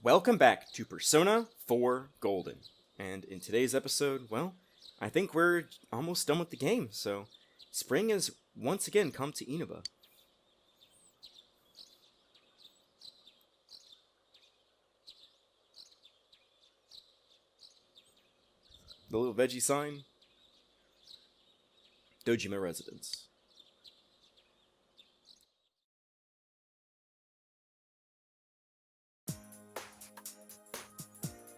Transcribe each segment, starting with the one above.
Welcome back to Persona 4 Golden. And in today's episode, well, I think we're almost done with the game, so spring has once again come to Inaba. The little veggie sign. Dojima Residence.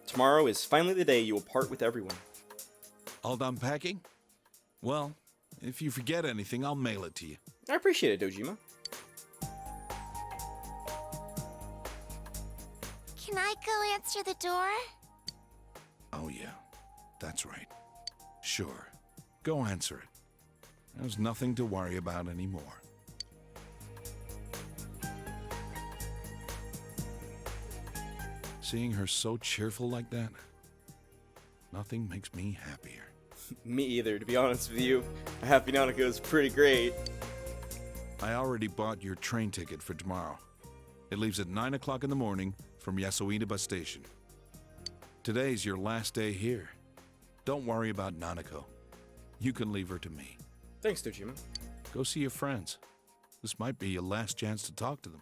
Tomorrow is finally the day you will part with everyone. All done packing? Well, if you forget anything, I'll mail it to you. I appreciate it, Dojima. Can I go answer the door? Oh yeah, that's right. Sure, go answer it. There's nothing to worry about anymore. Seeing her so cheerful like that, nothing makes me happier. Me either, to be honest with you. Happy Nanako is pretty great. I already bought your train ticket for tomorrow. It leaves at 9 o'clock in the morning from Yasuinaba Station. Today's your last day here. Don't worry about Nanako. You can leave her to me. Thanks, Dojima. Go see your friends. This might be your last chance to talk to them.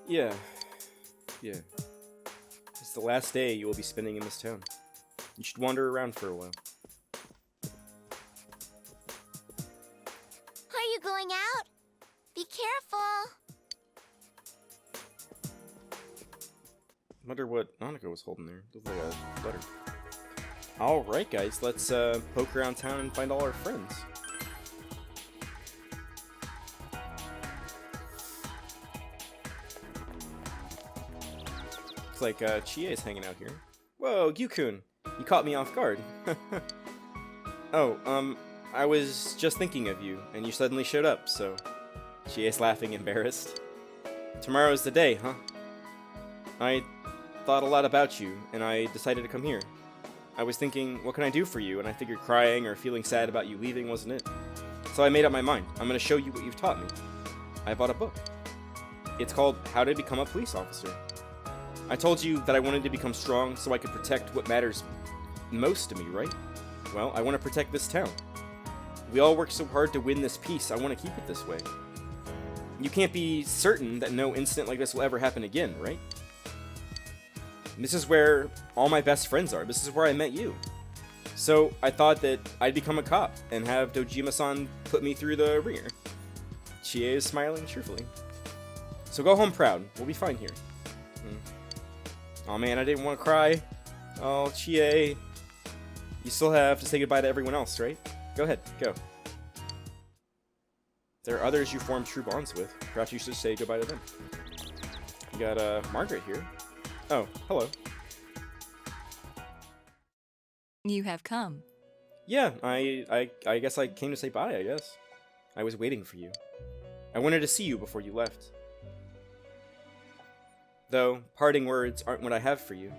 Yeah. It's the last day you will be spending in this town. You should wander around for a while. Are you going out? Be careful. Wonder what Nanako was holding there. Looks like a letter. Alright, guys, let's poke around town and find all our friends. Looks like Chie is hanging out here. Whoa, Gyukun! You caught me off guard. Oh, I was just thinking of you, and you suddenly showed up, so... Chie's laughing, embarrassed. Tomorrow's the day, huh? I thought a lot about you, and I decided to come here. I was thinking, what can I do for you? And I figured crying or feeling sad about you leaving wasn't it. So I made up my mind. I'm going to show you what you've taught me. I bought a book. It's called How to Become a Police Officer. I told you that I wanted to become strong so I could protect what matters most to me, right? Well, I want to protect this town. We all work so hard to win this peace, I want to keep it this way. You can't be certain that no incident like this will ever happen again, right? This is where all my best friends are. This is where I met you. So I thought that I'd become a cop and have Dojima-san put me through the ringer. Chie is smiling cheerfully. So go home proud. We'll be fine here. Oh man, I didn't want to cry. Oh, Chie. You still have to say goodbye to everyone else, right? Go ahead, go. There are others you form true bonds with. Perhaps you should say goodbye to them. You got Margaret here. Oh, hello. You have come. Yeah, I guess I came to say bye, I guess. I was waiting for you. I wanted to see you before you left. Though, parting words aren't what I have for you.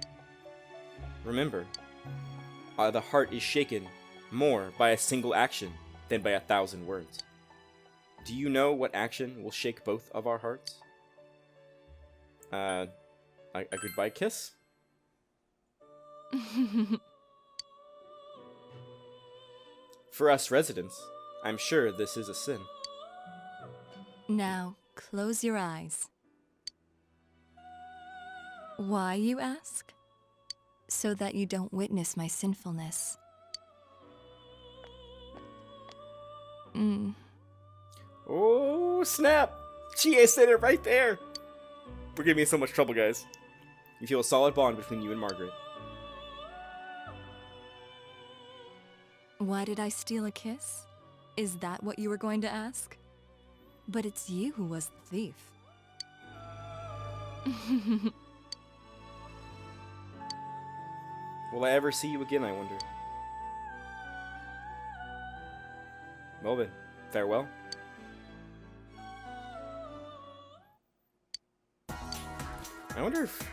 Remember, the heart is shaken more by a single action than by 1,000 words. Do you know what action will shake both of our hearts? A goodbye kiss? For us residents, I'm sure this is a sin. Now, close your eyes. Why, you ask? So that you don't witness my sinfulness. Oh, snap! Chie said it right there! We're giving me so much trouble, guys. You feel a solid bond between you and Margaret. Why did I steal a kiss? Is that what you were going to ask? But it's you who was the thief. Will I ever see you again, I wonder? Well then, farewell. I wonder if...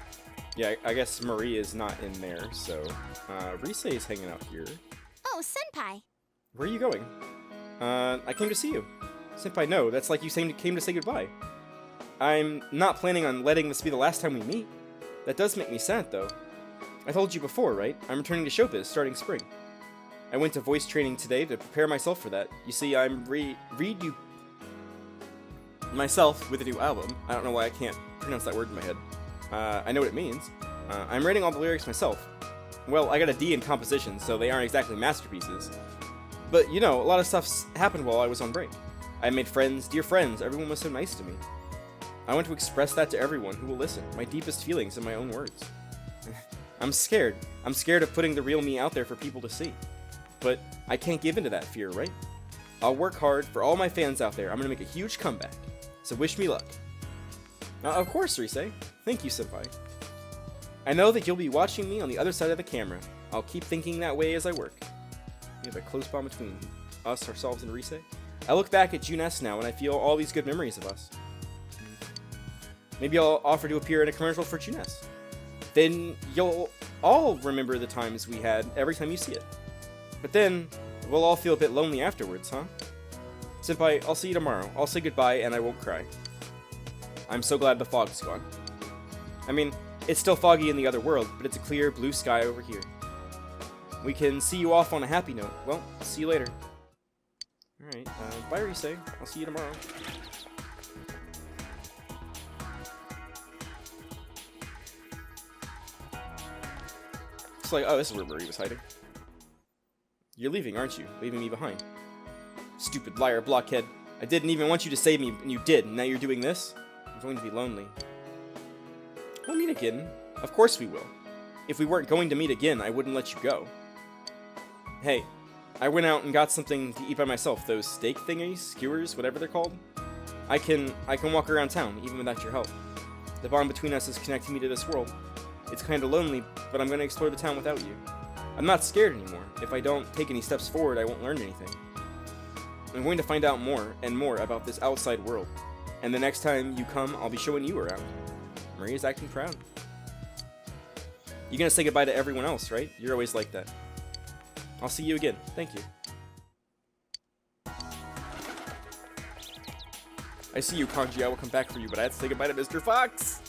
Yeah, I guess Marie is not in there, so... Rise is hanging out here. Oh, Senpai. Where are you going? I came to see you. Senpai, no, that's like you came to say goodbye. I'm not planning on letting this be the last time we meet. That does make me sad, though. I told you before, right? I'm returning to showbiz starting spring. I went to voice training today to prepare myself for that. You see, I'm redo myself with a new album. I don't know why I can't pronounce that word in my head. I know what it means. I'm writing all the lyrics myself. Well, I got a D in composition, so they aren't exactly masterpieces. But, you know, a lot of stuff's happened while I was on break. I made friends, dear friends, everyone was so nice to me. I want to express that to everyone who will listen, my deepest feelings in my own words. I'm scared. I'm scared of putting the real me out there for people to see. But I can't give into that fear, right? I'll work hard for all my fans out there. I'm gonna make a huge comeback. So wish me luck. Of course, Rise. Thank you, Senpai. I know that you'll be watching me on the other side of the camera. I'll keep thinking that way as I work. We have a close bond between us, ourselves, and Rise. I look back at June S now and I feel all these good memories of us. Maybe I'll offer to appear in a commercial for June S. Then you'll all remember the times we had every time you see it. But then, we'll all feel a bit lonely afterwards, huh? Senpai, I'll see you tomorrow. I'll say goodbye and I won't cry. I'm so glad the fog's gone. I mean, it's still foggy in the other world, but it's a clear blue sky over here. We can see you off on a happy note. Well, see you later. Alright, bye Rise. I'll see you tomorrow. It's like, oh, this is where Marie was hiding. You're leaving, aren't you? Leaving me behind. Stupid liar, blockhead. I didn't even want you to save me, and you did, and now you're doing this? I'm going to be lonely. We'll meet again. Of course we will. If we weren't going to meet again, I wouldn't let you go. Hey, I went out and got something to eat by myself. Those steak thingies, skewers, whatever they're called. I can walk around town, even without your help. The bond between us is connecting me to this world. It's kinda lonely, but I'm gonna explore the town without you. I'm not scared anymore. If I don't take any steps forward, I won't learn anything. I'm going to find out more and more about this outside world. And the next time you come, I'll be showing you around. Maria's acting proud. You're gonna say goodbye to everyone else, right? You're always like that. I'll see you again. Thank you. I see you, Kanji. I will come back for you, but I have to say goodbye to Mr. Fox!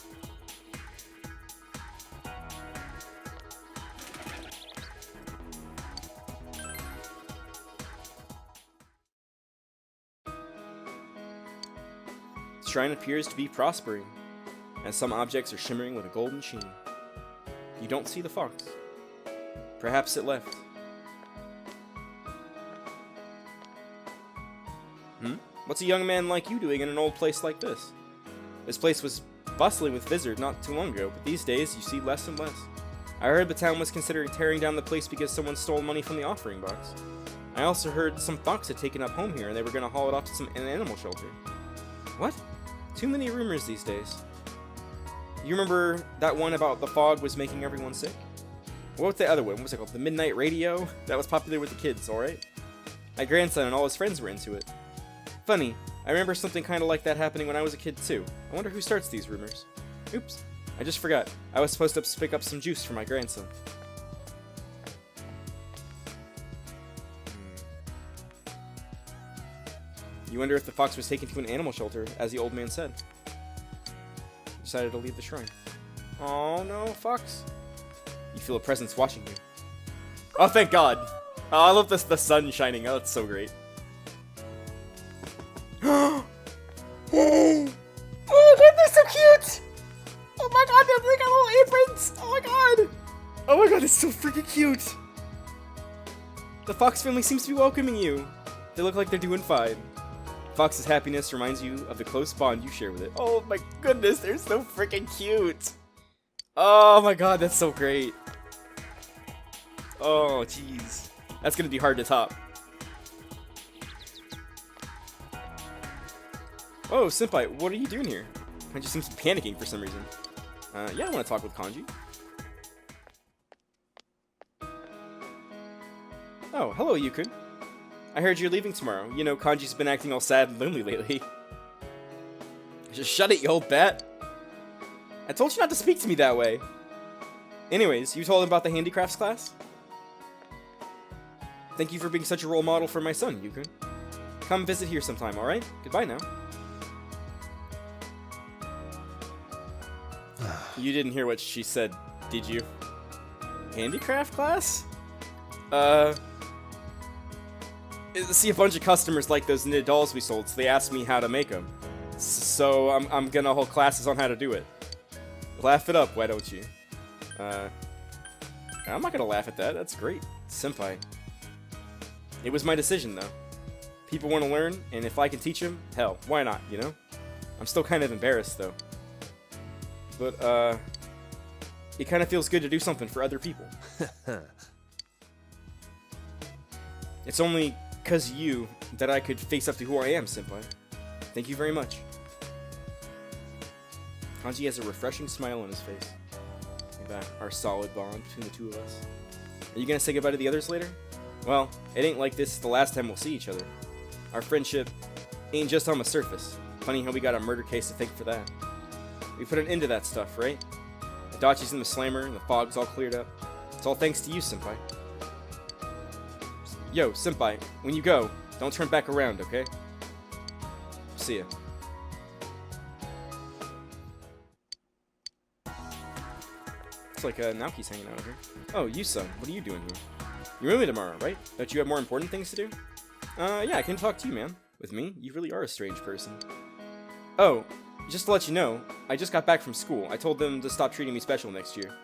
The shrine appears to be prospering, as some objects are shimmering with a golden sheen. You don't see the fox. Perhaps it left. What's a young man like you doing in an old place like this? This place was bustling with visitors not too long ago, but these days you see less and less. I heard the town was considering tearing down the place because someone stole money from the offering box. I also heard some fox had taken up home here and they were going to haul it off to an animal shelter. What? Too many rumors these days. You remember that one about the fog was making everyone sick? What was the other one? What was it called? The Midnight Radio? That was popular with the kids, alright? My grandson and all his friends were into it. Funny, I remember something kind of like that happening when I was a kid too. I wonder who starts these rumors. Oops, I just forgot. I was supposed to pick up some juice for my grandson. You wonder if the fox was taken to an animal shelter, as the old man said. He decided to leave the shrine. Oh no, fox. You feel a presence watching you. Oh, thank God. Oh, I love this, the sun shining. Oh, that's so great. Oh my God, they're so cute! Oh my God, they got little aprons! Oh my God! Oh my God, it's so freaking cute! The fox family seems to be welcoming you. They look like they're doing fine. Fox's happiness reminds you of the close bond you share with it. Oh my goodness, they're so freaking cute! Oh my God, that's so great. Oh, jeez. That's gonna be hard to top. Oh, Senpai, what are you doing here? Kanji seems to be panicking for some reason. Yeah, I want to talk with Kanji. Oh, hello, Yukun. I heard you're leaving tomorrow. You know, Kanji's been acting all sad and lonely lately. Just shut it, you old bat. I told you not to speak to me that way. Anyways, you told him about the handicrafts class? Thank you for being such a role model for my son, Yukun. Come visit here sometime, alright? Goodbye now. You didn't hear what she said, did you? Handicraft class? See, a bunch of customers like those knitted dolls we sold, so they asked me how to make them. So I'm gonna hold classes on how to do it. Laugh it up, why don't you? I'm not gonna laugh at that. That's great, senpai. It was my decision, though. People want to learn, and if I can teach them, hell, why not? You know? I'm still kind of embarrassed, though. But it kind of feels good to do something for other people. It's only 'cause of you that I could face up to who I am, senpai. Thank you very much. Hanji has a refreshing smile on his face. Look at that, our solid bond between the two of us. Are you gonna say goodbye to the others later? Well, it ain't like this is the last time we'll see each other. Our friendship ain't just on the surface. Funny how we got a murder case to thank for that. We put an end to that stuff, right? Adachi's in the slammer, and the fog's all cleared up. It's all thanks to you, senpai. Yo, senpai, when you go, don't turn back around, okay? See ya. Looks like Naoki's hanging out here. Oh, you son, what are you doing here? You're moving tomorrow, right? Don't you have more important things to do? Yeah, I can talk to you, man. With me, you really are a strange person. Oh, just to let you know, I just got back from school. I told them to stop treating me special next year.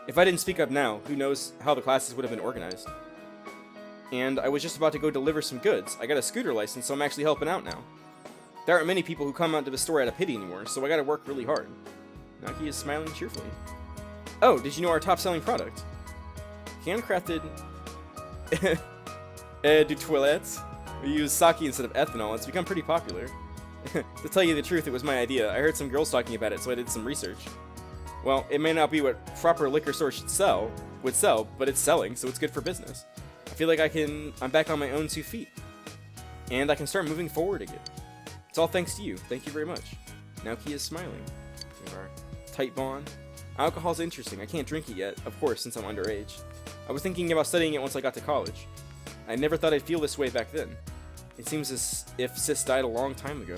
If I didn't speak up now, who knows how the classes would have been organized. And I was just about to go deliver some goods. I got a scooter license, so I'm actually helping out now. There aren't many people who come out to the store out of pity anymore, so I gotta work really hard. Naoki is smiling cheerfully. Oh, did you know our top-selling product? Handcrafted du toilette. We use sake instead of ethanol. It's become pretty popular. To tell you the truth, it was my idea. I heard some girls talking about it, so I did some research. Well, it may not be what proper liquor stores would sell, but it's selling, so it's good for business. I feel like I'm back on my own 2 feet. And I can start moving forward again. It's all thanks to you. Thank you very much. Naoki is smiling. We have our tight bond. Alcohol's interesting. I can't drink it yet, of course, since I'm underage. I was thinking about studying it once I got to college. I never thought I'd feel this way back then. It seems as if Sis died a long time ago.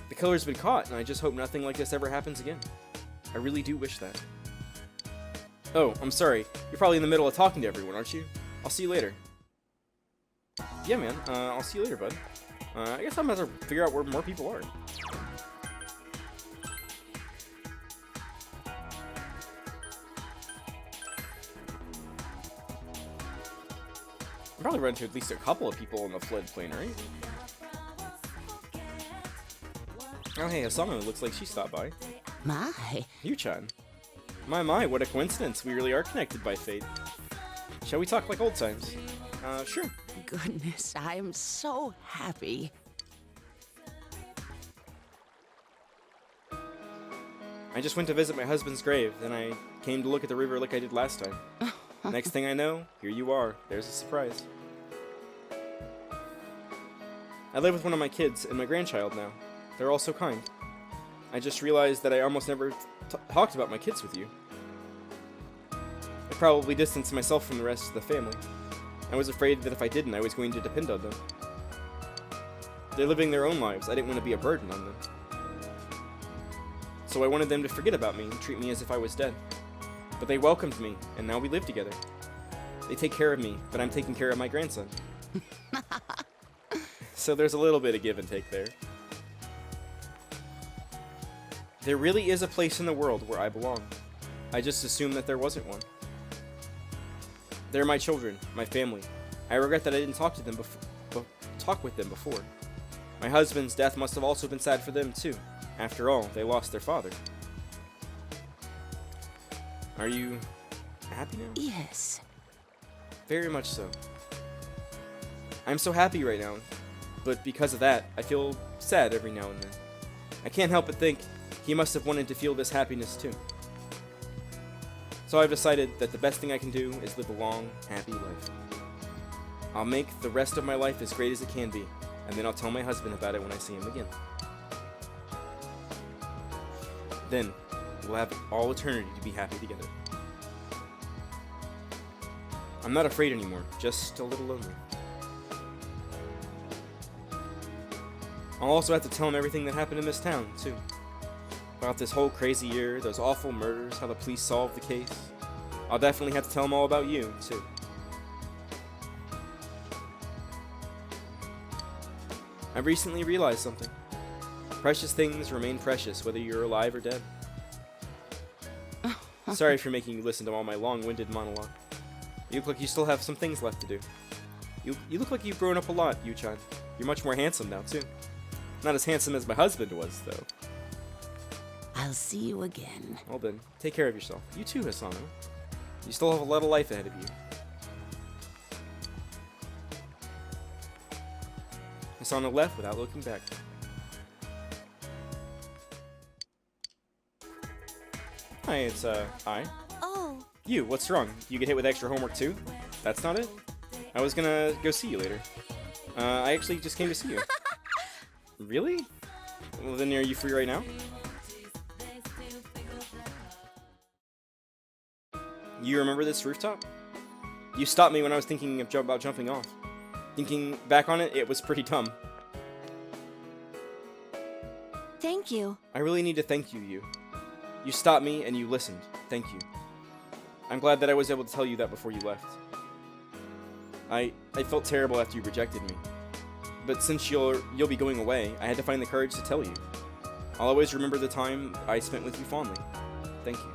The killer's been caught, and I just hope nothing like this ever happens again. I really do wish that. Oh, I'm sorry. You're probably in the middle of talking to everyone, aren't you? I'll see you later. Yeah, man. I'll see you later, bud. I guess I'm gonna have to figure out where more people are. I'll probably run into at least a couple of people in the floodplain, right? Oh, hey, Asama looks like she stopped by. My. Yu-chan. My, what a coincidence. We really are connected by fate. Shall we talk like old times? Sure. Goodness, I am so happy. I just went to visit my husband's grave, then I came to look at the river like I did last time. Next thing I know, here you are. There's a surprise. I live with one of my kids and my grandchild now. They're all so kind. I just realized that I almost never talked about my kids with you. I probably distanced myself from the rest of the family. I was afraid that if I didn't, I was going to depend on them. They're living their own lives. I didn't want to be a burden on them. So I wanted them to forget about me and treat me as if I was dead. But they welcomed me, and now we live together. They take care of me, but I'm taking care of my grandson. So there's a little bit of give and take there. There really is a place in the world where I belong. I just assumed that there wasn't one. They're my children, my family. I regret that I didn't talk with them before. My husband's death must have also been sad for them too. After all, they lost their father. Are you happy now? Yes. Very much so. I'm so happy right now, but because of that, I feel sad every now and then. I can't help but think he must have wanted to feel this happiness too. So I've decided that the best thing I can do is live a long, happy life. I'll make the rest of my life as great as it can be, and then I'll tell my husband about it when I see him again. Then, we'll have all eternity to be happy together. I'm not afraid anymore, just a little lonely. I'll also have to tell him everything that happened in this town, too. about this whole crazy year, those awful murders, how the police solved the case. I'll definitely have to tell them all about you, too. I've recently realized something. Precious things remain precious whether you're alive or dead. Sorry for making you listen to all my long-winded monologue. You look like you still have some things left to do. You look like you've grown up a lot, Yu-chan. You're much more handsome now, too. Not as handsome as my husband was, though. I'll see you again. Well then, take care of yourself. You too, Hisano. You still have a lot of life ahead of you. Hisano left without looking back. Hi, it's, I. Oh, You, what's wrong? You get hit with extra homework too? That's not it? I was gonna go see you later. I actually just came to see you. Really? Well then, are you free right now? You remember this rooftop? You stopped me when I was thinking about jumping off. Thinking back on it, it was pretty dumb. thank you. I really need to thank you, Yu. You stopped me and you listened. Thank you. I'm glad that I was able to tell you that before you left. I felt terrible after you rejected me. But since you'll be going away, I had to find the courage to tell you. I'll always remember the time I spent with you fondly. Thank you.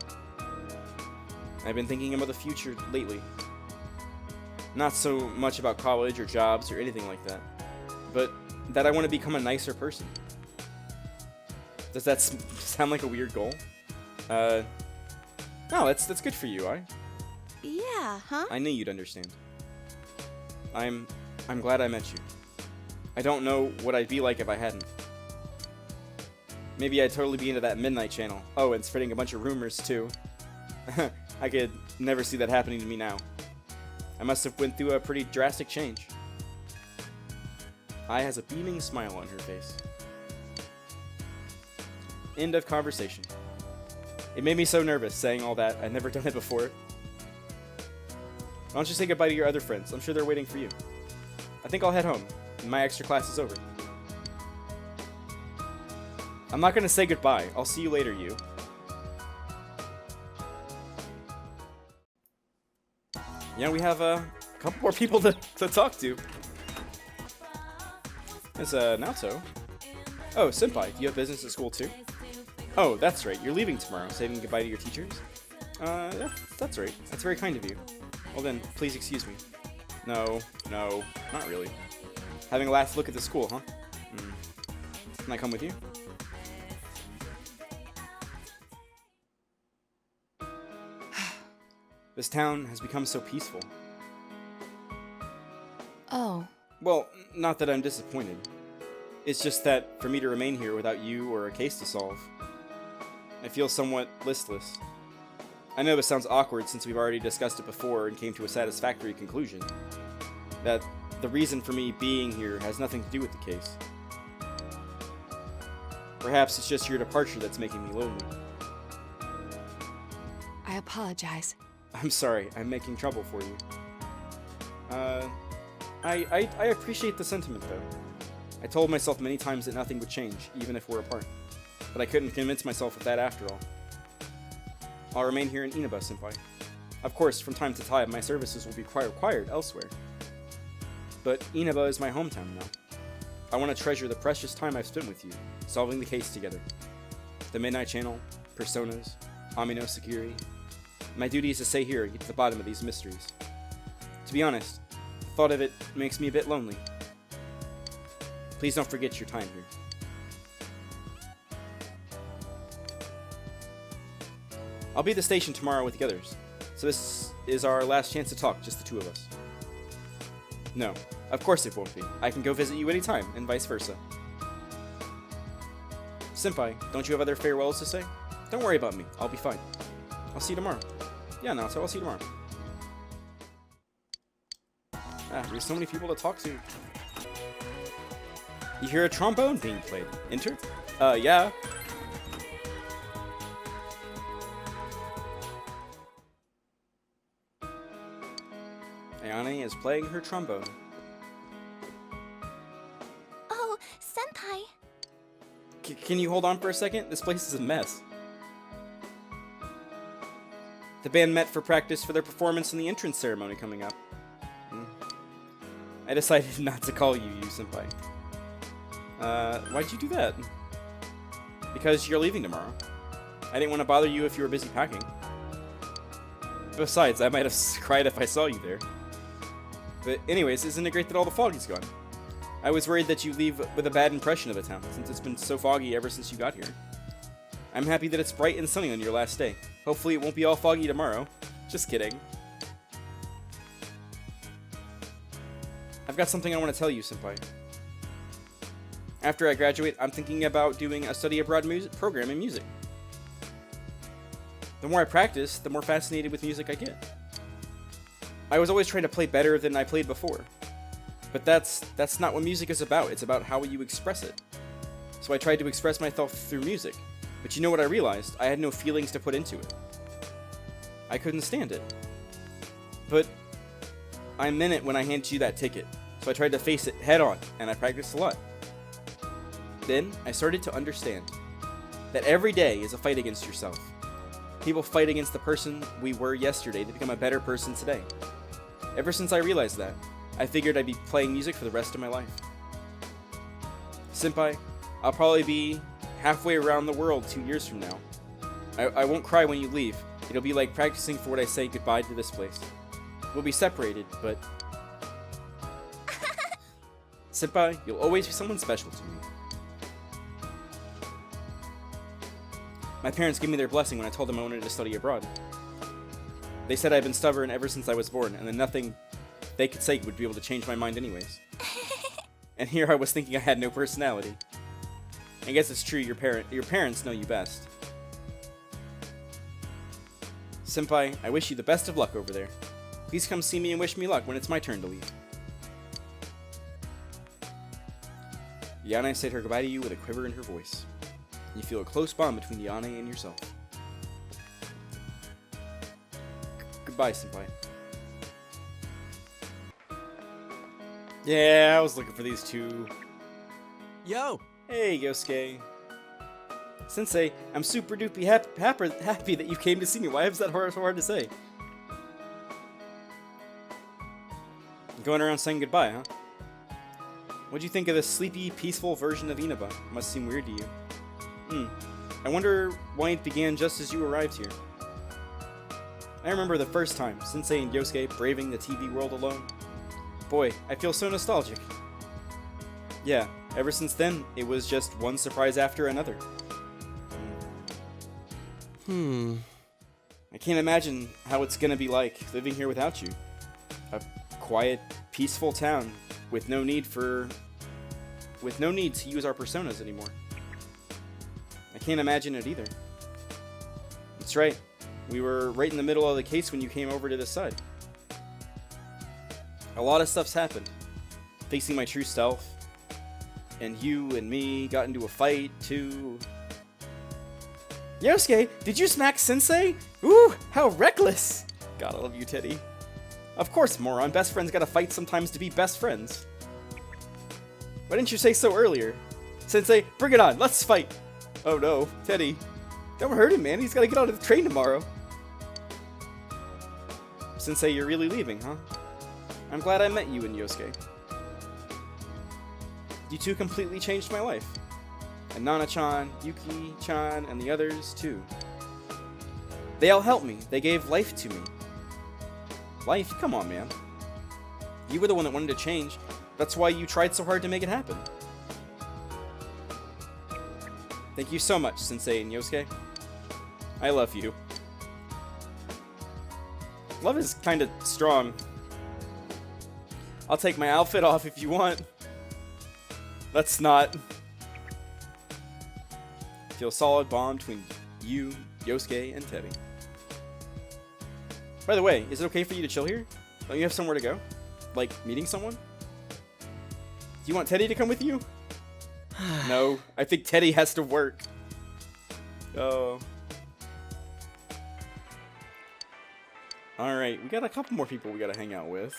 I've been thinking about the future lately. Not so much about college or jobs or anything like that, but that I want to become a nicer person. Does that sound like a weird goal? No, that's good for you, Yeah, huh? I knew you'd understand. I'm glad I met you. I don't know what I'd be like if I hadn't. Maybe I'd totally be into that Midnight Channel. Oh, and spreading a bunch of rumors, too. I could never see that happening to me now. I must have went through a pretty drastic change. Ai has a beaming smile on her face. End of conversation. It made me so nervous saying all that. I'd never done it before. Why don't you say goodbye to your other friends? I'm sure they're waiting for you. I think I'll head home. My extra class is over. I'm not gonna say goodbye. I'll see you later, Yu. Yeah, we have a couple more people to talk to. There's Naoto. Oh, Senpai, do you have business at school too? Oh, that's right. You're leaving tomorrow, saying goodbye to your teachers? Yeah, that's right. That's very kind of you. Well then, please excuse me. No, not really. Having a last look at the school, huh? Can I come with you? This town has become so peaceful. Oh, Well, not that I'm disappointed. It's just that for me to remain here without you or a case to solve, I feel somewhat listless. I know this sounds awkward since we've already discussed it before and came to a satisfactory conclusion. That the reason for me being here has nothing to do with the case. Perhaps it's just your departure that's making me lonely. I apologize. I'm sorry, I'm making trouble for you. I appreciate the sentiment, though. I told myself many times that nothing would change, even if we're apart. But I couldn't convince myself of that after all. I'll remain here in Inaba, Senpai. Of course, from time to time, my services will be required elsewhere. But Inaba is my hometown now. I want to treasure the precious time I've spent with you, solving the case together. The Midnight Channel, Personas, Amino Sekiri. My duty is to stay here and get to the bottom of these mysteries. To be honest, the thought of it makes me a bit lonely. Please don't forget your time here. I'll be at the station tomorrow with the others, so this is our last chance to talk, just the two of us. No, of course it won't be. I can go visit you anytime, and vice versa. Senpai, don't you have other farewells to say? Don't worry about me, I'll be fine. I'll see you tomorrow. Yeah, no, so I'll see you tomorrow. There's so many people to talk to. You hear a trombone being played. Enter? Yeah. Ayane is playing her trombone. Oh, Senpai. Can you hold on for a second? This place is a mess. The band met for practice for their performance in the entrance ceremony coming up. I decided not to call you senpai. Why'd you do that? Because you're leaving tomorrow. I didn't want to bother you if you were busy packing. Besides, I might have cried if I saw you there. But anyways, isn't it great that all the fog is gone? I was worried that you leave with a bad impression of the town, since it's been so foggy ever since you got here. I'm happy that it's bright and sunny on your last day. Hopefully it won't be all foggy tomorrow. Just kidding. I've got something I want to tell you, senpai. After I graduate, I'm thinking about doing a study abroad program in music. The more I practice, the more fascinated with music I get. I was always trying to play better than I played before. But that's not what music is about. It's about how you express it. So I tried to express myself through music. But you know what I realized? I had no feelings to put into it. I couldn't stand it. But I meant it when I handed you that ticket. So I tried to face it head on, and I practiced a lot. Then I started to understand that every day is a fight against yourself. People fight against the person we were yesterday to become a better person today. Ever since I realized that, I figured I'd be playing music for the rest of my life. Senpai, I'll probably be halfway around the world 2 years from now. I won't cry when you leave. It'll be like practicing for when I say goodbye to this place. We'll be separated, but... Senpai, you'll always be someone special to me. My parents gave me their blessing when I told them I wanted to study abroad. They said I'd been stubborn ever since I was born, and that nothing they could say would be able to change my mind anyways. And here I was thinking I had no personality. I guess it's true, your parents know you best. Senpai, I wish you the best of luck over there. Please come see me and wish me luck when it's my turn to leave. Yane said her goodbye to you with a quiver in her voice. You feel a close bond between Yane and yourself. Goodbye, senpai. Yeah, I was looking for these two. Yo! Hey, Yosuke. Sensei, I'm super duper happy that you came to see me. Why is that so hard to say? Going around saying goodbye, huh? What'd you think of this sleepy, peaceful version of Inaba? Must seem weird to you. I wonder why it began just as you arrived here. I remember the first time, Sensei and Yosuke braving the TV world alone. Boy, I feel so nostalgic. Yeah, ever since then, it was just one surprise after another. I can't imagine how it's gonna be like living here without you. A quiet, peaceful town with no need to use our personas anymore. I can't imagine it either. That's right. We were right in the middle of the case when you came over to this side. A lot of stuff's happened. Facing my true self. And you and me got into a fight, too. Yosuke, did you smack Sensei? Ooh, how reckless! God, I love you, Teddy. Of course, moron. Best friends gotta fight sometimes to be best friends. Why didn't you say so earlier? Sensei, bring it on. Let's fight. Oh no, Teddy. Don't hurt him, man. He's gotta get on the train tomorrow. Sensei, you're really leaving, huh? I'm glad I met you and Yosuke. You two completely changed my life. And Nana-chan, Yuki-chan, and the others, too. They all helped me. They gave life to me. Life? Come on, man. You were the one that wanted to change. That's why you tried so hard to make it happen. Thank you so much, Sensei and Yosuke. I love you. Love is kinda strong. I'll take my outfit off if you want. Let's not. Feel a solid bond between you, Yosuke, and Teddy. By the way, is it okay for you to chill here? Don't you have somewhere to go? Like, meeting someone? Do you want Teddy to come with you? No, I think Teddy has to work. Oh. Alright, we got a couple more people we gotta hang out with.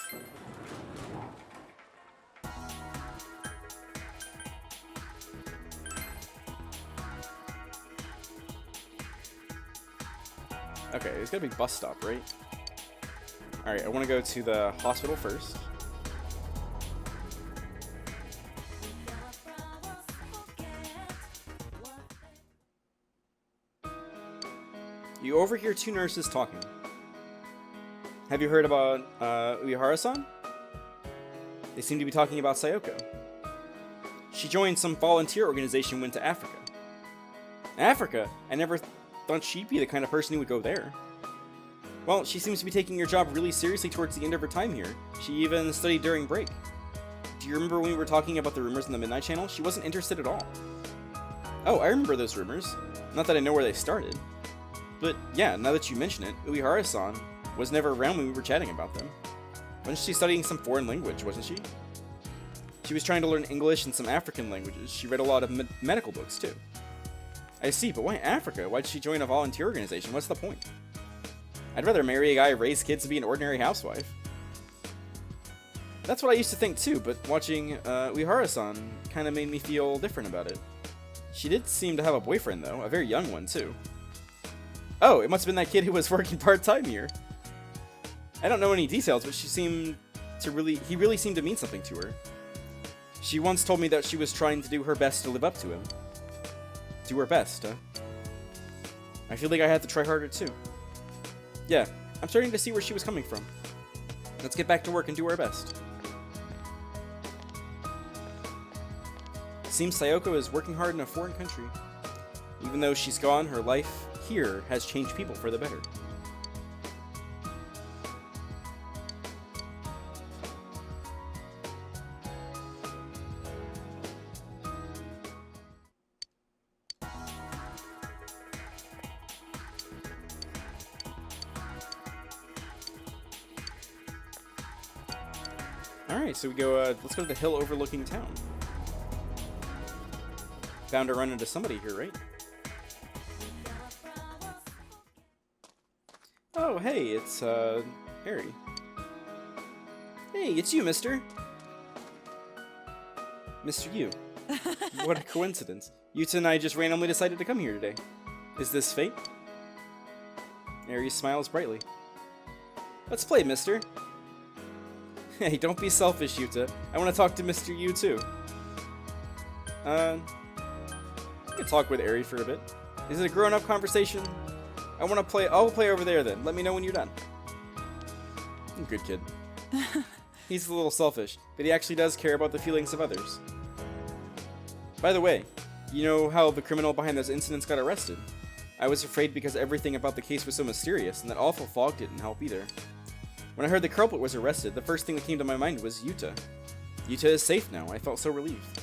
Okay, there's gotta be a bus stop, right? Alright, I want to go to the hospital first. You overhear two nurses talking. Have you heard about Uehara-san? They seem to be talking about Sayoko. She joined some volunteer organization and went to Africa. Africa? I never thought she'd be the kind of person who would go there. Well, she seems to be taking her job really seriously towards the end of her time here. She even studied during break. Do you remember when we were talking about the rumors in the Midnight Channel? She wasn't interested at all. Oh, I remember those rumors. Not that I know where they started. But yeah, now that you mention it, Uehara-san was never around when we were chatting about them. Wasn't she studying some foreign language, wasn't she? She was trying to learn English and some African languages. She read a lot of medical books, too. I see, but why Africa? Why'd she join a volunteer organization? What's the point? I'd rather marry a guy, raise kids, and be an ordinary housewife. That's what I used to think, too, but watching Uehara-san kind of made me feel different about it. She did seem to have a boyfriend, though. A very young one, too. Oh, it must have been that kid who was working part-time here. I don't know any details, but he really seemed to mean something to her. She once told me that she was trying to do her best to live up to him. Do her best, huh? I feel like I had to try harder, too. Yeah, I'm starting to see where she was coming from. Let's get back to work and do our best. Seems Sayoko is working hard in a foreign country. Even though she's gone, her life here has changed people for the better. Alright, so we go, let's go to the hill overlooking town. Bound to run into somebody here, right? Oh, hey, it's, Harry. Hey, it's you, mister. Mr. Yu. What a coincidence. Yuta and I just randomly decided to come here today. Is this fate? Aries smiles brightly. Let's play, mister. Hey, don't be selfish, Yuta. I want to talk to Mr. Yu, too. I can talk with Aerie for a bit. Is it a grown-up conversation? I'll play over there, then. Let me know when you're done. Good kid. He's a little selfish, but he actually does care about the feelings of others. By the way, you know how the criminal behind those incidents got arrested? I was afraid because everything about the case was so mysterious, and that awful fog didn't help either. When I heard the culprit was arrested, the first thing that came to my mind was Yuta. Yuta is safe now. I felt so relieved.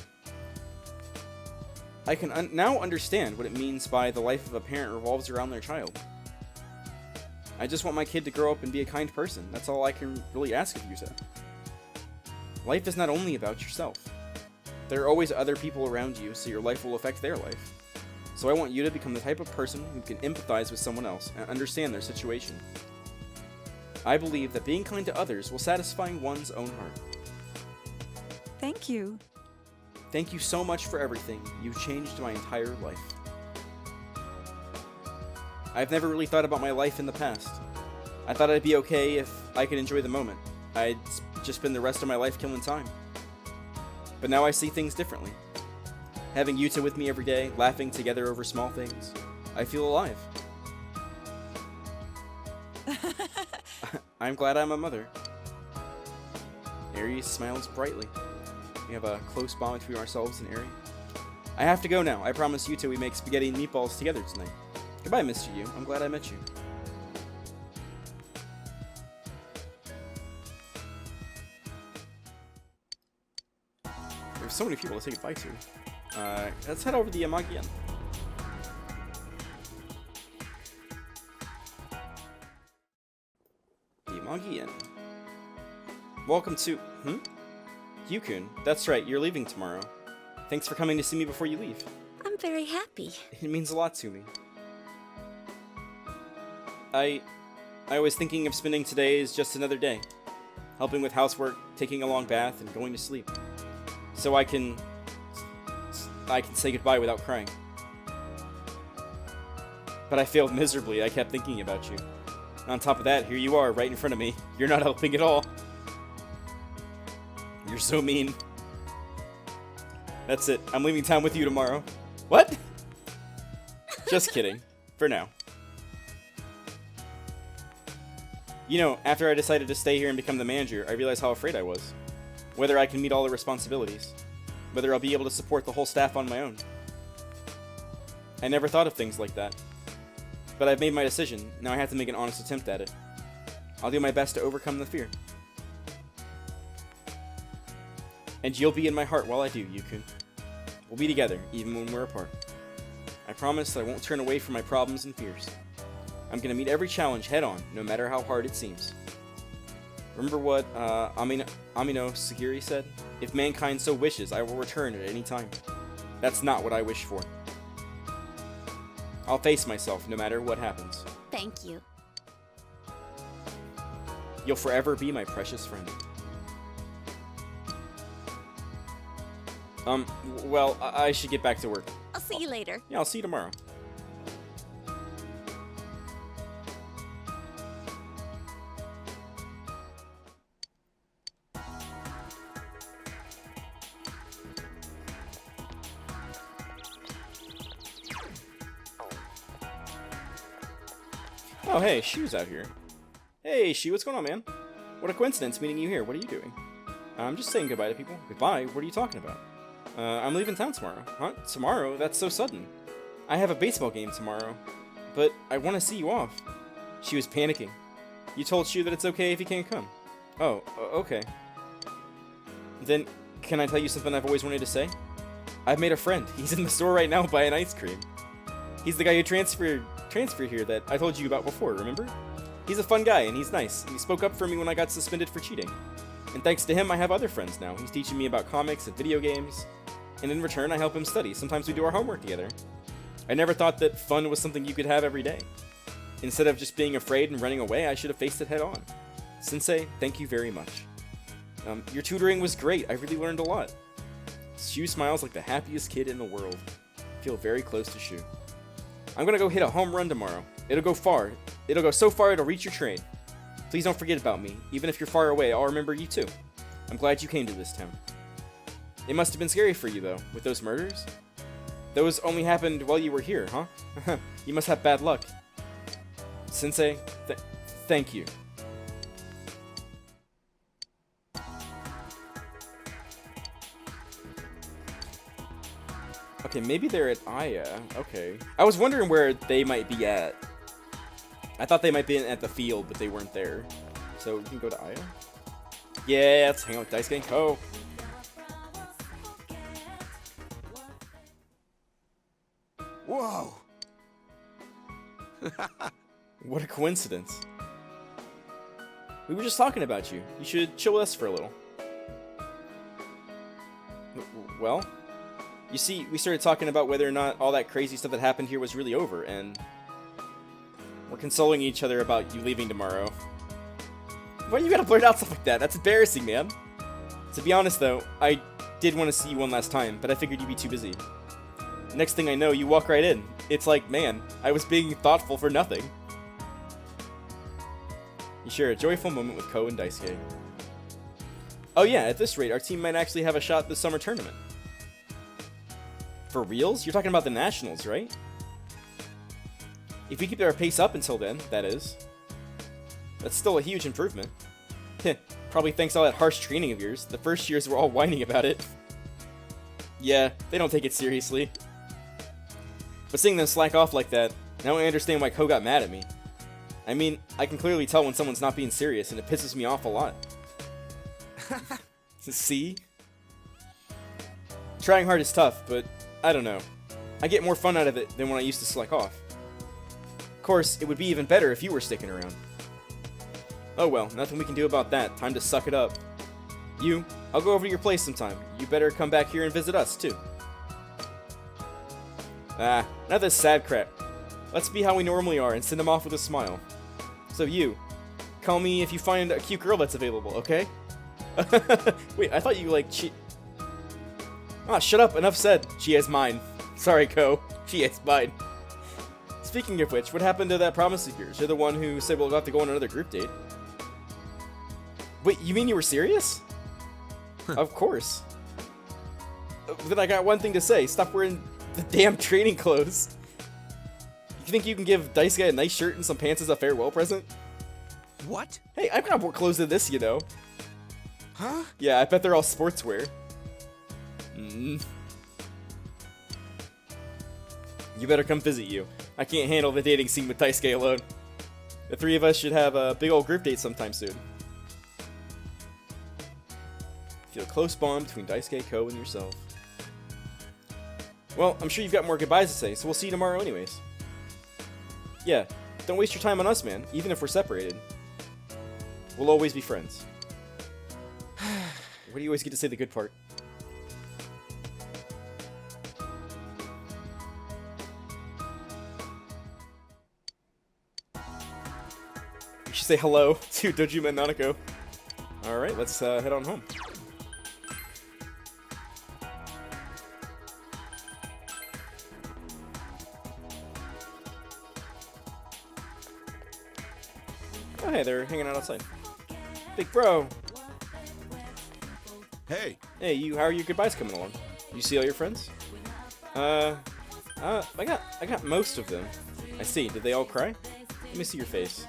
I can now understand what it means by the life of a parent revolves around their child. I just want my kid to grow up and be a kind person. That's all I can really ask of Yuta. Life is not only about yourself. There are always other people around you, so your life will affect their life. So I want you to become the type of person who can empathize with someone else and understand their situation. I believe that being kind to others will satisfy one's own heart. Thank you. Thank you so much for everything. You've changed my entire life. I've never really thought about my life in the past. I thought I'd be okay if I could enjoy the moment. I'd just spend the rest of my life killing time. But now I see things differently. Having Yuta with me every day, laughing together over small things, I feel alive. I'm glad I'm a mother. Aries smiles brightly. We have a close bond between ourselves and Aries. I have to go now. I promise Yuta we make spaghetti and meatballs together tonight. Goodbye, Mr. Yu. I'm glad I met you. There's so many people to say goodbye to. Let's head over to the Yamagi Inn. The Yamagi Inn. Welcome to... Yu-kun. That's right, you're leaving tomorrow. Thanks for coming to see me before you leave. I'm very happy. It means a lot to me. I was thinking of spending today as just another day. Helping with housework, taking a long bath, and going to sleep. So I can say goodbye without crying. But I failed miserably. I kept thinking about you. On top of that, here you are, right in front of me. You're not helping at all. You're so mean. That's it. I'm leaving town with you tomorrow. What? Just kidding. For now. You know, after I decided to stay here and become the manager, I realized how afraid I was. Whether I can meet all the responsibilities. Whether I'll be able to support the whole staff on my own. I never thought of things like that. But I've made my decision. Now I have to make an honest attempt at it. I'll do my best to overcome the fear. And you'll be in my heart while I do, Yukun. We'll be together, even when we're apart. I promise I won't turn away from my problems and fears. I'm gonna meet every challenge head-on, no matter how hard it seems. Remember what Amino Sagiri said? If mankind so wishes, I will return at any time. That's not what I wish for. I'll face myself, no matter what happens. Thank you. You'll forever be my precious friend. Well, I should get back to work. I'll see you later. Yeah, I'll see you tomorrow. Oh, hey, Shu's out here. Hey, Shu, what's going on, man? What a coincidence meeting you here. What are you doing? I'm just saying goodbye to people. Goodbye? What are you talking about? I'm leaving town tomorrow. Huh? Tomorrow? That's so sudden. I have a baseball game tomorrow. But I want to see you off. She was panicking. You told Shu that it's okay if he can't come. Oh, okay. Then, can I tell you something I've always wanted to say? I've made a friend. He's in the store right now buying ice cream. He's the guy who transferred here that I told you about before, remember? He's a fun guy, and he's nice. He spoke up for me when I got suspended for cheating. And thanks to him, I have other friends now. He's teaching me about comics and video games. And in return, I help him study. Sometimes we do our homework together. I never thought that fun was something you could have every day. Instead of just being afraid and running away, I should have faced it head on. Sensei, thank you very much. Your tutoring was great. I really learned a lot. Shu smiles like the happiest kid in the world. I feel very close to Shu. I'm gonna go hit a home run tomorrow. It'll go far. It'll go so far it'll reach your train. Please don't forget about me. Even if you're far away, I'll remember you too. I'm glad you came to this town. It must have been scary for you though, with those murders? Those only happened while you were here, huh? You must have bad luck. Sensei, thank you. Okay, maybe they're at Aya. Okay. I was wondering where they might be at. I thought they might be at the field, but they weren't there. So, we can go to Aya? Yeah, let's hang out with Daisuke and Ko. Whoa! What a coincidence. We were just talking about you. You should chill with us for a little. Well? You see, we started talking about whether or not all that crazy stuff that happened here was really over, and we're consoling each other about you leaving tomorrow. Why do you gotta blurt out stuff like that? That's embarrassing, man. To be honest, though, I did want to see you one last time, but I figured you'd be too busy. Next thing I know, you walk right in. It's like, man, I was being thoughtful for nothing. You share a joyful moment with Ko and Daisuke. Oh yeah, at this rate, our team might actually have a shot at the summer tournament. For reals? You're talking about the Nationals, right? If we keep our pace up until then, that is. That's still a huge improvement. Probably thanks to all that harsh training of yours. The first years were all whining about it. Yeah, they don't take it seriously. But seeing them slack off like that, now I understand why Ko got mad at me. I mean, I can clearly tell when someone's not being serious, and it pisses me off a lot. See? Trying hard is tough, but I don't know. I get more fun out of it than when I used to slack off. Of course, it would be even better if you were sticking around. Oh well, nothing we can do about that. Time to suck it up. I'll go over to your place sometime. You better come back here and visit us, too. Ah, not this sad crap. Let's be how we normally are and send them off with a smile. So call me if you find a cute girl that's available, okay? Wait, I thought you, Ah, shut up, enough said. She is mine. Sorry, Ko. She is mine. Speaking of which, what happened to that promise of yours? You're the one who said we'll have to go on another group date. Wait, you mean you were serious? Of course. Then I got one thing to say. Stop wearing the damn training clothes. You think you can give Dice Guy a nice shirt and some pants as a farewell present? What? Hey, I've got more clothes than this, you know. Huh? Yeah, I bet they're all sportswear. You better come visit you. I can't handle the dating scene with Daisuke alone. The three of us should have a big old group date sometime soon. Feel a close bond between Daisuke, Ko, and yourself. Well, I'm sure you've got more goodbyes to say, so we'll see you tomorrow anyways. Yeah, don't waste your time on us, man, even if we're separated. We'll always be friends. Where do you always get to say the good part? You should say hello to Dojima and Nanako. Alright, let's head on home. Oh hey, they're hanging out outside. Big bro! Hey, Hey, how are your goodbyes coming along? You see all your friends? I got most of them. I see. Did they all cry? Let me see your face.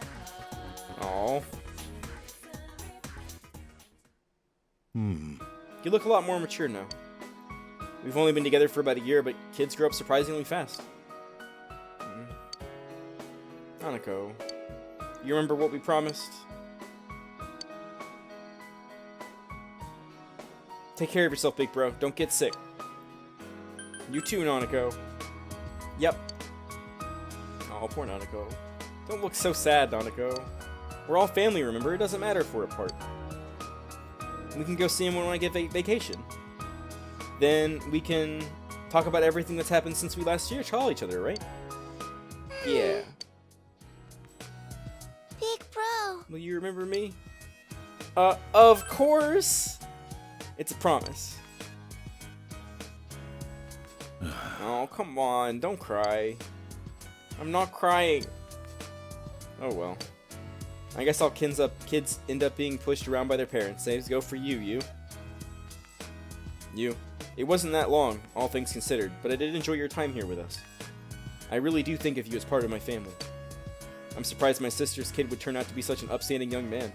Aww. You look a lot more mature now. We've only been together for about a year, but kids grow up surprisingly fast. Hanako, you remember what we promised? Take care of yourself, big bro. Don't get sick. You too, Nanako. Yep. Oh, poor Nanako. Don't look so sad, Nanako. We're all family, remember? It doesn't matter if we're apart. We can go see him when I get vacation. Then we can talk about everything that's happened since we last year saw each other, right? Yeah. Big bro. Will you remember me? Of course! It's a promise. Oh, come on. Don't cry. I'm not crying. Oh, well. I guess all kids end up being pushed around by their parents. Same go for you. You. It wasn't that long, all things considered, but I did enjoy your time here with us. I really do think of you as part of my family. I'm surprised my sister's kid would turn out to be such an upstanding young man.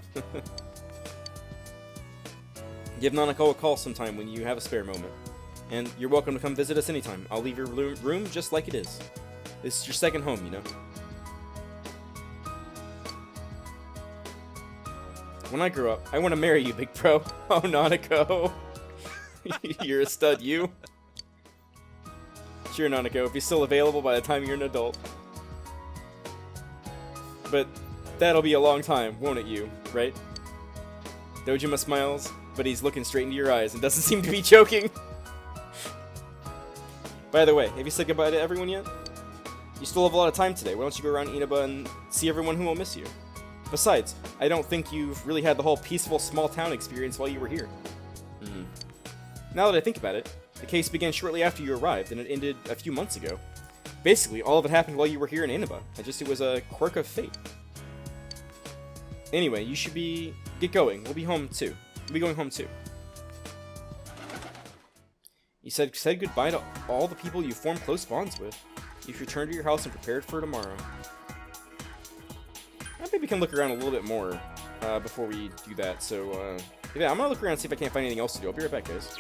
Give Nanako a call sometime when you have a spare moment. And you're welcome to come visit us anytime. I'll leave your room just like it is. This is your second home, you know. When I grow up, I want to marry you, big bro. Oh, Nanako. You're a stud, you. Sure, Nanako, if you're still available by the time you're an adult. But that'll be a long time, won't it, you? Right? Dojima smiles, but he's looking straight into your eyes and doesn't seem to be joking. By the way, have you said goodbye to everyone yet? You still have a lot of time today. Why don't you go around Inaba and see everyone who will miss you? Besides, I don't think you've really had the whole peaceful small town experience while you were here. Now that I think about it, the case began shortly after you arrived, and it ended a few months ago. Basically, all of it happened while you were here in Inaba. It was a quirk of fate. Anyway, you should get going. We'll be home too. We'll be going home too. You said goodbye to all the people you formed close bonds with. You've returned to your house and prepared for tomorrow. I maybe can look around a little bit more before we do that. So, yeah, I'm gonna look around and see if I can't find anything else to do. I'll be right back, guys.